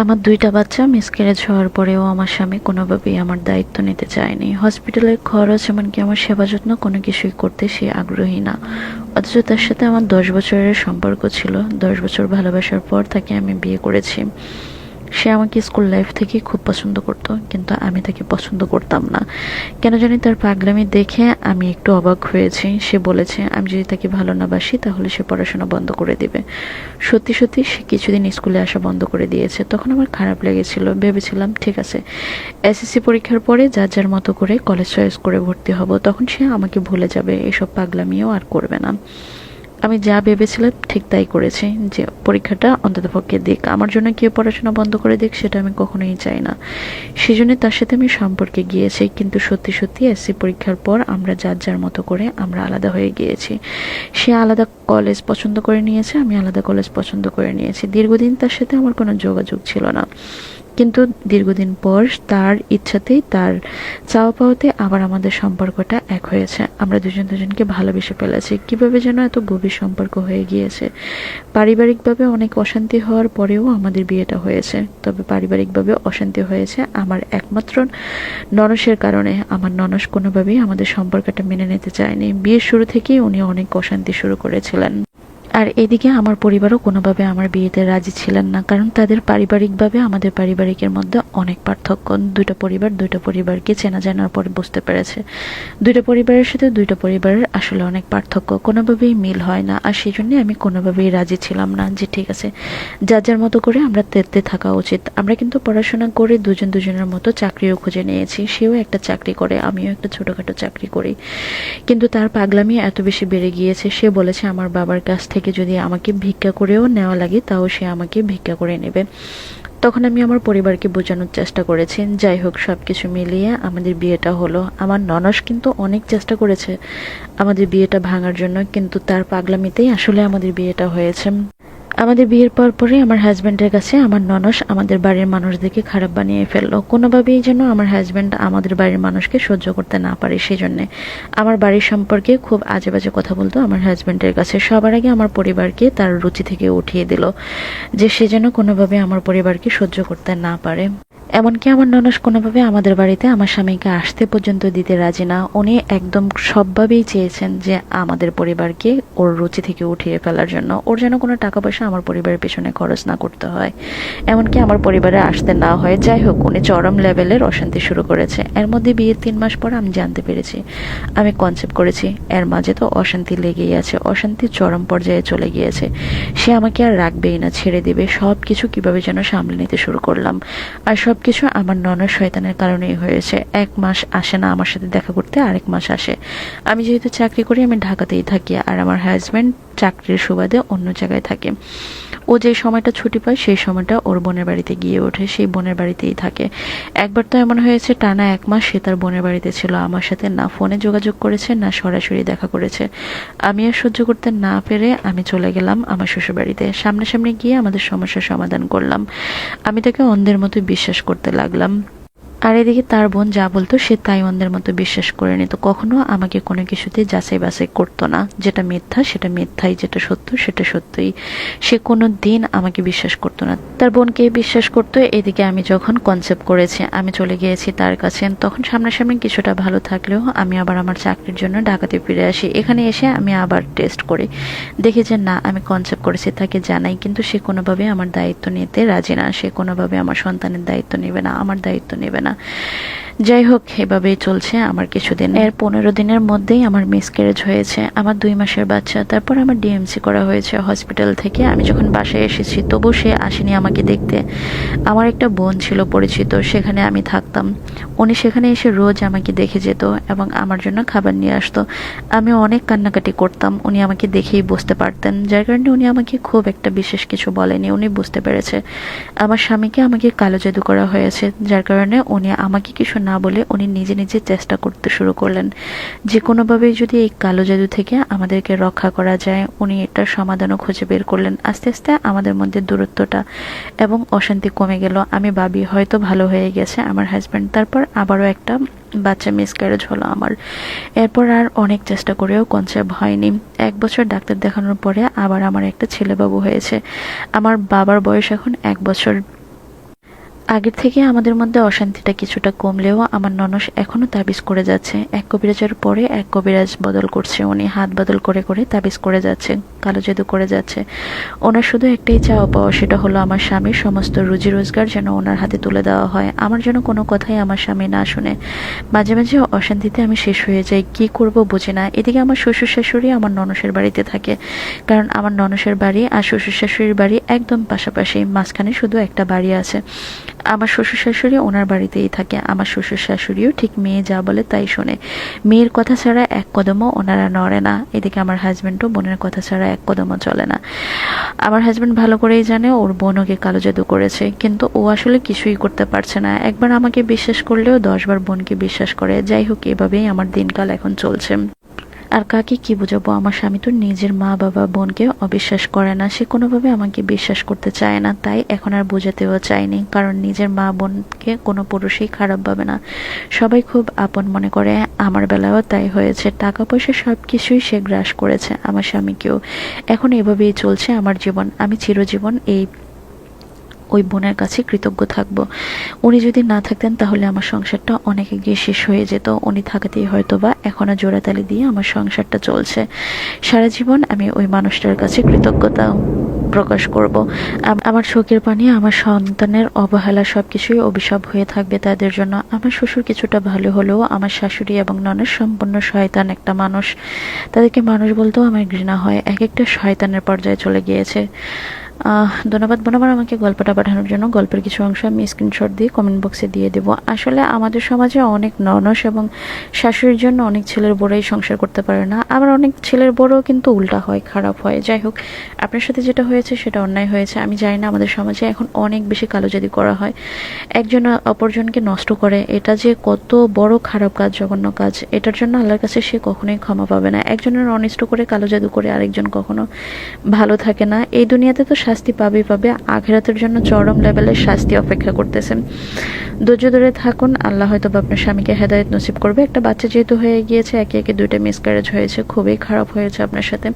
আমার ২টা বাচ্চা মিসক্যারেজ হওয়ার পরেও আমার স্বামী কোনোভাবেই আমার দায়িত্ব নিতে চায়নি। হসপিটালের খরচ এমনকি আমার সেবা যত্ন কোনো কিছুই করতে সে আগ্রহী না। অথচ তার সাথে আমার ১০ বছরের সম্পর্ক ছিল। ১০ বছর ভালোবাসার পর তাকে আমি বিয়ে করেছি। সে আমাকে স্কুল লাইফ থেকেই খুব পছন্দ করতো, কিন্তু আমি তাকে পছন্দ করতাম না। কেন জানি তার পাগলামি দেখে আমি একটু অবাক হয়েছি। সে বলেছে আমি যদি তাকে ভালো না বাসি তাহলে সে পড়াশোনা বন্ধ করে দিবে। সত্যি সত্যি সে কিছুদিন স্কুলে আসা বন্ধ করে দিয়েছে। তখন আমার খারাপ লেগেছিল, ভেবেছিলাম ঠিক আছে, এসএসসি পরীক্ষার পরে যার যার মতো করে কলেজ চয়েস করে ভর্তি হব, তখন সে আমাকে ভুলে যাবে, এসব পাগলামিও আর করবে না। আমি যা ভেবেছিলাম ঠিক তাই করেছি, যে পরীক্ষাটা অন্ততপক্ষে দিক, আমার জন্য কেউ পড়াশোনা বন্ধ করে দিক সেটা আমি কখনোই চাই না। সেজন্য তার সাথে আমি সম্পর্কে গিয়েছি, কিন্তু সত্যি সত্যি এসসি পরীক্ষার পর আমরা যার যার মতো করে আমরা আলাদা হয়ে গিয়েছি। সে আলাদা কলেজ পছন্দ করে নিয়েছে, আমি আলাদা কলেজ পছন্দ করে নিয়েছি। দীর্ঘদিন তার সাথে আমার কোনো যোগাযোগ ছিল না, কিন্তু দীর্ঘদিন পর তার ইচ্ছাতেই, তার চাওয়া পাওয়াতে আবার আমাদের সম্পর্কটা এক হয়েছে। আমরা দুজন দুজনকে ভালোবেসে ফেলেছি। কিভাবে যেন এত গভীর সম্পর্ক হয়ে গিয়েছে। পারিবারিকভাবে অনেক অশান্তি হওয়ার পরেও আমাদের বিয়েটা হয়েছে। তবে পারিবারিকভাবে অশান্তি হয়েছে আমার একমাত্র ননসের কারণে। আমার ননস কোনোভাবেই আমাদের সম্পর্কটা মেনে নিতে চায়নি। বিয়ের শুরু থেকেই উনি অনেক অশান্তি শুরু করেছিলেন। আর এদিকে আমার পরিবারও কোনোভাবে আমার বিয়েতে রাজি ছিলেন না, কারণ তাদের পারিবারিকভাবে আমাদের পারিবারিকের মধ্যে অনেক পার্থক্য। দুইটা পরিবারকে চেনা জানার পরে বুঝতে পেরেছে দুইটা পরিবারের সাথে দুইটা পরিবারের আসলে অনেক পার্থক্য, কোনোভাবেই মিল হয় না। আর সেই জন্য আমি কোনোভাবেই রাজি ছিলাম না যে ঠিক আছে, যার যার মতো করে আমরা তেতে থাকা উচিত। আমরা কিন্তু পড়াশোনা করে দুজন দুজনের মতো চাকরিও খুঁজে নিয়েছি। সেও একটা চাকরি করে, আমিও একটা ছোটোখাটো চাকরি করি। কিন্তু তার পাগলামি এত বেশি বেড়ে গিয়েছে, সে বলেছে আমার বাবার কাছ থেকে যদি আমাকে ভিক্ষা করেও নেওয়া লাগে তাও সে আমাকে ভিক্ষা করে নেবে। তখন আমি আমার পরিবারকে বোঝানোর চেষ্টা করেছি। যাই হোক, সব কিছু মিলিয়ে আমাদের বিয়েটা হলো। আমার ননস কিন্তু অনেক চেষ্টা করেছে আমাদের বিয়েটা ভাঙার জন্য, কিন্তু তার পাগলামিতেই আসলে আমাদের বিয়েটা হয়েছে। আমাদের বিয়ের পরই আমার হাজব্যান্ডের কাছে আমার ননস আমাদের বাড়ির মানুষদেরকে খারাপ বানিয়ে ফেললো। কোনোভাবেই যেন আমার হাজব্যান্ড আমাদের বাড়ির মানুষকে সহ্য করতে না পারে, সেই জন্যে আমার বাড়ির সম্পর্কে খুব আজে বাজে কথা বলতো আমার হাজব্যান্ডের কাছে। সবার আগে আমার পরিবারকে তার রুচি থেকে উঠিয়ে দিল, যে সে যেন কোনোভাবে আমার পরিবারকে সহ্য করতে না পারে। এমনকি আমার ননস কোনোভাবে আমাদের বাড়িতে আমার স্বামীকে আসতে পর্যন্ত দিতে রাজি না। উনি একদম সবভাবেই চেয়েছেন যে আমাদের পরিবারকে ওর রুচি থেকে উঠিয়ে ফেলার জন্য, ওর যেন কোনো টাকা পয়সা আমার পরিবারের পেছনে খরচ না করতে হয়, এমনকি আমার পরিবারে আসতে না হয়। যাই হোক, উনি চরম লেভেলের অশান্তি শুরু করেছে। এর মধ্যে বিয়ের ৩ মাস পর আমি জানতে পেরেছি আমি কনসেপ্ট করেছি। এর মাঝে তো অশান্তি লেগেই আছে, অশান্তি চরম পর্যায়ে চলে গিয়েছে। সে আমাকে আর রাখবেই না, ছেড়ে দিবে। সব কিছু কীভাবে যেন সামলে নিতে শুরু করলাম। আর সব কিছু আমার ননদ শয়তানের কারণেই হয়েছে। ১ মাস আসে না আমার সাথে দেখা করতে, আরেক মাস আসে। আমি যেহেতু চাকরি করি, আমি ঢাকাতেই থাকি, আর আমার হাজব্যান্ড চাকরির সুবাদে অন্য জায়গায় থাকে। ও যে সময়টা ছুটি পায় সেই সময়টা ওর বোনের বাড়িতে গিয়ে ওঠে, সেই বোনের বাড়িতেই থাকে। একবার তো এমন হয়েছে টানা ১ মাস সে তার বোনের বাড়িতে ছিল, আমার সাথে না ফোনে যোগাযোগ করেছে না সরাসরি দেখা করেছে। আমি আর সহ্য করতে না পেরে আমি চলে গেলাম আমার শ্বশুরবাড়িতে। সামনাসামনি গিয়ে আমাদের সমস্যার সমাধান করলাম। আমি তাকে অন্ধের মতো বিশ্বাস করতে লাগলাম। আর এদিকে তার বোন যা বলতো সে তাই অন্ধের মতো বিশ্বাস করে নিত। কখনো আমাকে কোনো কিছুতে যাচাই বাছাই করতো না। যেটা মিথ্যা সেটা মিথ্যাই, যেটা সত্য সেটা সত্যই। সে কোনো দিন আমাকে বিশ্বাস করতো না, তার বোনকে বিশ্বাস করতো। এদিকে আমি যখন কনসেপ্ট করেছি, আমি চলে গিয়েছি তার কাছে। তখন সামনাসামনি কিছুটা ভালো থাকলেও আমি আবার আমার চাকরির জন্য ঢাকাতে ফিরে আসি। এখানে এসে আমি আবার টেস্ট করি, দেখি যে না, আমি কনসেপ্ট করেছি, তাকে জানাই, কিন্তু সে কোনোভাবে আমার দায়িত্ব নিতে রাজি না। সে কোনোভাবে আমার সন্তানের দায়িত্ব নেবে না, আমার দায়িত্ব নেবে না। যাই হোক, এভাবেই চলছে আমার কিছুদিন। এর ১৫ দিনের মধ্যেই আমার মিসক্যারেজ হয়েছে। আমার ২ মাসের বাচ্চা। তারপর আমার ডিএমসি করা হয়েছে হসপিটাল থেকে। আমি যখন বাসায় এসেছি তবু সে আসেনি আমাকে দেখতে। আমার একটা বোন ছিল পরিচিত, সেখানে আমি থাকতাম। উনি সেখানে এসে রোজ আমাকে দেখে যেত এবং আমার জন্য খাবার নিয়ে আসতো। আমি অনেক কান্নাকাটি করতাম, উনি আমাকে দেখেই বুঝতে পারতেন, যার কারণে উনি আমাকে খুব একটা বিশেষ কিছু বলেনি। উনি বুঝতে পেরেছে আমার স্বামীকে আমাকে কালো জাদু করা হয়েছে, যার কারণে উনি আমাকে কিছু না বলে উনি নিজে নিজে চেষ্টা করতে শুরু করলেন যে কোনোভাবেই যদি এই কালো জাদু থেকে আমাদেরকে রক্ষা করা যায়। উনি এটার সমাধানও খুঁজে বের করলেন। আস্তে আস্তে আমাদের মধ্যে দূরত্বটা এবং অশান্তি কমে গেল। আমি ভাবি হয়তো ভালো হয়ে গেছে আমার হাজব্যান্ড। তারপর আবারও একটা বাচ্চা মিসক্যারেজ হলো আমার। এরপর আর অনেক চেষ্টা করেও কনসেপ্ট হয়নি। ১ বছর ডাক্তার দেখানোর পরে আবার আমার একটা ছেলেবাবু হয়েছে। আমার বাবার বয়স এখন ১ বছর। আগের থেকে আমাদের মধ্যে অশান্তিটা কিছুটা কমলেও আমার ননস এখনো তাবিজ করে যাচ্ছে। এক কবিরাজের পরে এক কবিরাজ বদল করছে, উনি হাত বদল করে করে তাবিজ করে যাচ্ছে, কালো জাদু করে যাচ্ছে। ওনার শুধু একটাই চাওয়া পাওয়া, সেটা হলো আমার স্বামীর সমস্ত রুজি রোজগার যেন ওনার হাতে তুলে দেওয়া হয়, আমার যেন কোনো কথাই আমার স্বামী না শুনে। মাঝে মাঝে অশান্তিতে আমি শেষ হয়ে যাই, কি করব বুঝি না। এদিকে আমার শ্বশুর শাশুড়ি আমার ননসের বাড়িতে থাকে, কারণ আমার ননসের বাড়ি আর শ্বশুর শাশুড়ির বাড়ি একদম পাশাপাশি, মাঝখানে শুধু একটা বাড়ি আছে। আমার শ্বশুর শাশুড়ি ওনার বাড়িতেই থাকে, আমার শ্বশুর শাশুড়িও ঠিক মেয়ে যা বলে তাই শোনে, মেয়ের কথা ছাড়া এক কদমও ওনারা নড়ে না। এদিকে আমার হাজব্যান্ডও বোনের কথা ছাড়া এক কদমও চলে না। আমার হাজব্যান্ড ভালো করেই জানে ওর বোন ওকে কালো জাদু করেছে, কিন্তু ও আসলে কিছুই করতে পারছে না। একবার আমাকে বিশ্বাস করলেও 10 বার বোনকে বিশ্বাস করে। যাই হোক, এভাবেই আমার দিনকাল এখন চলছে। আর কাকে কি বোঝাবো, আমার স্বামী তো নিজের মা বাবা বোনকে অবিশ্বাস করে না, সে কোনোভাবে আমাকে বিশ্বাস করতে চায় না, তাই এখন আর বোঝাতেও চায়নি, কারণ নিজের মা বোনকে কোনো পুরুষই খারাপ ভাবে না, সবাই খুব আপন মনে করে। আমার বেলায়ও তাই হয়েছে, টাকা পয়সা সব কিছুই সে গ্রাস করেছে, আমার স্বামীকেও। এখন এভাবেই চলছে আমার জীবন, আমি চিরজীবন ওই বোনের কাছে কৃতজ্ঞ থাকব। উনি যদি না থাকতেন তাহলে আমার সংসারটা অনেক এগিয়ে শেষ হয়ে যেত, উনি থাকাতেই হয়তো বা এখনো জোড়াতালি দিয়ে আমার সংসারটা চলছে। সারা জীবন আমি ওই মানুষটার কাছে কৃতজ্ঞতা প্রকাশ করব। আমার চোখের পানি, আমার সন্তানের অবহেলা সবকিছুই অভিশাপ হয়ে থাকবে তাদের জন্য। আমার শ্বশুর কিছুটা ভালো হলেও আমার শাশুড়ি এবং ননদ সম্পূর্ণ শয়তান একটা মানুষ, তাদেরকে মানুষ বলতেও আমার ঘৃণা হয়, এক একটা শয়তানের পর্যায়ে চলে গিয়েছে। ধন্যবাদ বোনাবার আমাকে গল্পটা পাঠানোর জন্য। গল্পের কিছু অংশ আমি স্ক্রিনশট দিয়ে কমেন্ট বক্সে দিয়ে দেবো। আসলে আমাদের সমাজে অনেক ননস এবং শাশুড়ির জন্য অনেক ছেলের বড়াই সংসার করতে পারে না, আবার অনেক ছেলের বড়ও কিন্তু উল্টা হয়, খারাপ হয়। যাই হোক, আপনার সাথে যেটা হয়েছে সেটা অন্যায় হয়েছে। আমি জানি না আমাদের সমাজে এখন অনেক বেশি কালোজাদি করা হয়, একজন অপরজনকে নষ্ট করে, এটা যে কত বড় খারাপ কাজ, জঘন্য কাজ, এটার জন্য আল্লাহর কাছে সে কখনোই ক্ষমা পাবে না। একজনের অনিষ্ট করে কালো জাদু করে আরেকজন কখনো ভালো থাকে না। এই দুনিয়াতে তো শাস্তি পাবেই পাবে, আখিরাতের জন্য চরম লেভেলের শাস্তি অপেক্ষা করতেছে। ধৈর্য ধরে থাকুন, আল্লাহ হয়তো বা আপনার স্বামীকে হেদায়েত নসিব করবে। একটা বাচ্চা যেহেতু হয়ে গিয়েছে, একে একে 2টা মিসক্যারেজ হয়েছে, খুবই খারাপ হয়েছে আপনার সাথে।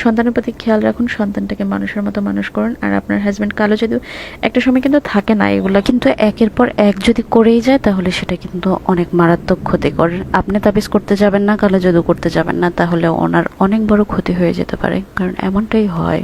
সন্তানের প্রতি খেয়াল রাখুন, সন্তানটাকে মানুষের মতো মানুষ করুন। আর আপনার হাজব্যান্ড কালো জাদু একটা সময় কিন্তু থাকে না এগুলা, কিন্তু একের পর এক যদি করেই যায় তাহলে সেটা কিন্তু অনেক মারাত্মক ক্ষতিকর। আপনি তাবিজ করতে যাবেন না, কালো জাদু করতে যাবেন না, তাহলে ওনার অনেক বড় ক্ষতি হয়ে যেতে পারে, কারণ এমনটাই হয়।